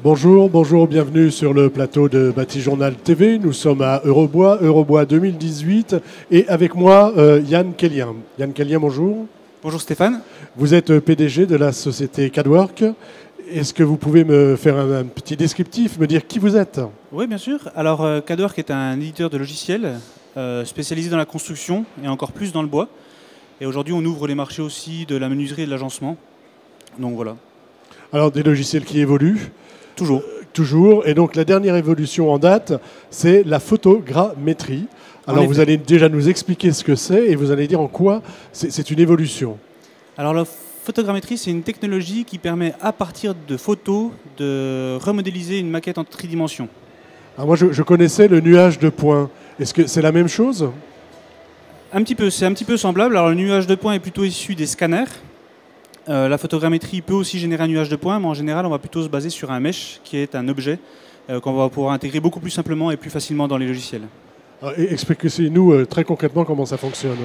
Bonjour, bonjour, bienvenue sur le plateau de Bâti-Journal TV. Nous sommes à Eurobois 2018 et avec moi Yann Kellien. Yann Kellien, bonjour. Bonjour Stéphane. Vous êtes PDG de la société CADWork. Est-ce que vous pouvez me faire un petit descriptif, me dire qui vous êtes? Oui, bien sûr. Alors CADWork est un éditeur de logiciels spécialisé dans la construction et encore plus dans le bois. Et aujourd'hui, on ouvre les marchés aussi de la menuiserie et de l'agencement. Donc voilà. Alors des logiciels qui évoluent? Toujours. Toujours. Et donc la dernière évolution en date, c'est la photogrammétrie. Alors vous allez déjà nous expliquer ce que c'est et vous allez dire en quoi c'est une évolution. Alors la photogrammétrie, c'est une technologie qui permet à partir de photos de remodéliser une maquette en tridimension. Alors moi je connaissais le nuage de points. Est-ce que c'est la même chose? Un petit peu, c'est un petit peu semblable. Alors le nuage de points est plutôt issu des scanners. La photogrammétrie peut aussi générer un nuage de points, mais en général, on va plutôt se baser sur un mesh, qui est un objet qu'on va pouvoir intégrer beaucoup plus simplement et plus facilement dans les logiciels. Expliquez-nous très concrètement comment ça fonctionne.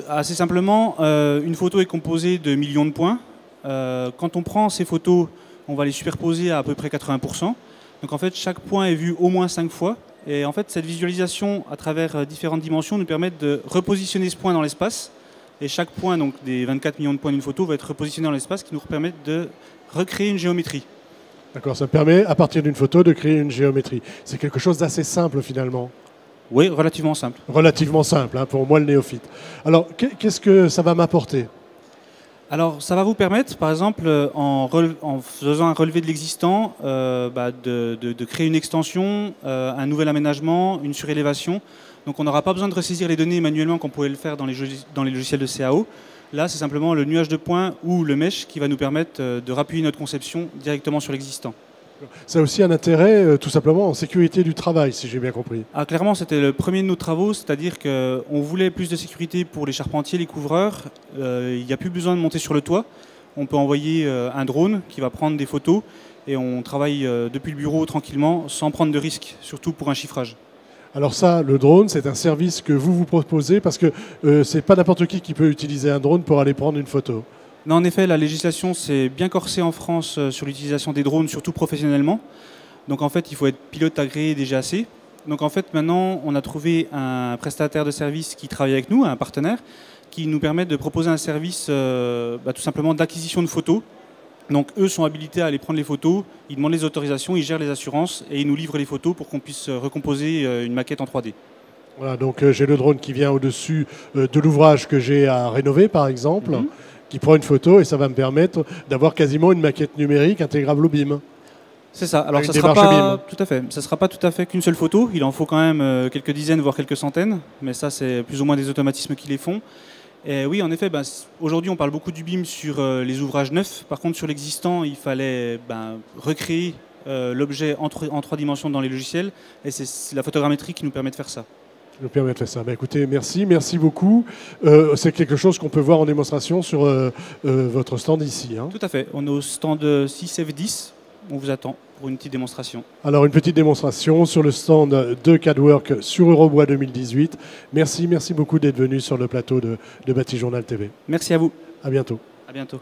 Assez simplement, une photo est composée de millions de points. Quand on prend ces photos, on va les superposer à peu près 80%. Donc en fait, chaque point est vu au moins 5 fois. Et en fait, cette visualisation à travers différentes dimensions nous permet de repositionner ce point dans l'espace. Et chaque point, donc des 24 millions de points d'une photo, va être repositionné dans l'espace, qui nous permet de recréer une géométrie. D'accord, ça permet à partir d'une photo de créer une géométrie. C'est quelque chose d'assez simple finalement. Oui, relativement simple. Relativement simple, hein, pour moi le néophyte. Alors, qu'est-ce que ça va m'apporter? Alors, ça va vous permettre, par exemple, en faisant un relevé de l'existant, de créer une extension, un nouvel aménagement, une surélévation. Donc on n'aura pas besoin de ressaisir les données manuellement comme on pouvait le faire dans les logiciels de CAO. Là, c'est simplement le nuage de points ou le mesh qui va nous permettre de rappuyer notre conception directement sur l'existant. Ça a aussi un intérêt, tout simplement, en sécurité du travail, si j'ai bien compris. Ah, clairement, c'était le premier de nos travaux, c'est-à-dire qu'on voulait plus de sécurité pour les charpentiers, les couvreurs. Il n'y a plus besoin de monter sur le toit. On peut envoyer un drone qui va prendre des photos et on travaille depuis le bureau tranquillement sans prendre de risques, surtout pour un chiffrage. Alors ça, le drone, c'est un service que vous proposez parce que c'est pas n'importe qui peut utiliser un drone pour aller prendre une photo. Non, en effet, la législation s'est bien corsée en France sur l'utilisation des drones, surtout professionnellement. Donc en fait, il faut être pilote agréé DGAC. Donc en fait, maintenant, on a trouvé un prestataire de service qui travaille avec nous, un partenaire, qui nous permet de proposer un service tout simplement d'acquisition de photos. Donc eux sont habilités à aller prendre les photos, ils demandent les autorisations, ils gèrent les assurances et ils nous livrent les photos pour qu'on puisse recomposer une maquette en 3D. Voilà, donc j'ai le drone qui vient au-dessus de l'ouvrage que j'ai à rénover par exemple, qui prend une photo et ça va me permettre d'avoir quasiment une maquette numérique intégrable au BIM. C'est ça, alors ça sera pas tout à fait. Ça sera pas tout à fait qu'une seule photo, il en faut quand même quelques dizaines voire quelques centaines, mais ça c'est plus ou moins des automatismes qui les font. Et oui, en effet, aujourd'hui on parle beaucoup du BIM sur les ouvrages neufs. Par contre, sur l'existant, il fallait recréer l'objet en 3 dimensions dans les logiciels. Et c'est la photogrammétrie qui nous permet de faire ça. Nous permet de faire ça. Écoutez, merci beaucoup. C'est quelque chose qu'on peut voir en démonstration sur votre stand ici. Hein. Tout à fait. On est au stand 6F10. On vous attend pour une petite démonstration. Alors, une petite démonstration sur le stand de CADWork sur Eurobois 2018. Merci beaucoup d'être venu sur le plateau de Bâti-Journal TV. Merci à vous. À bientôt. À bientôt.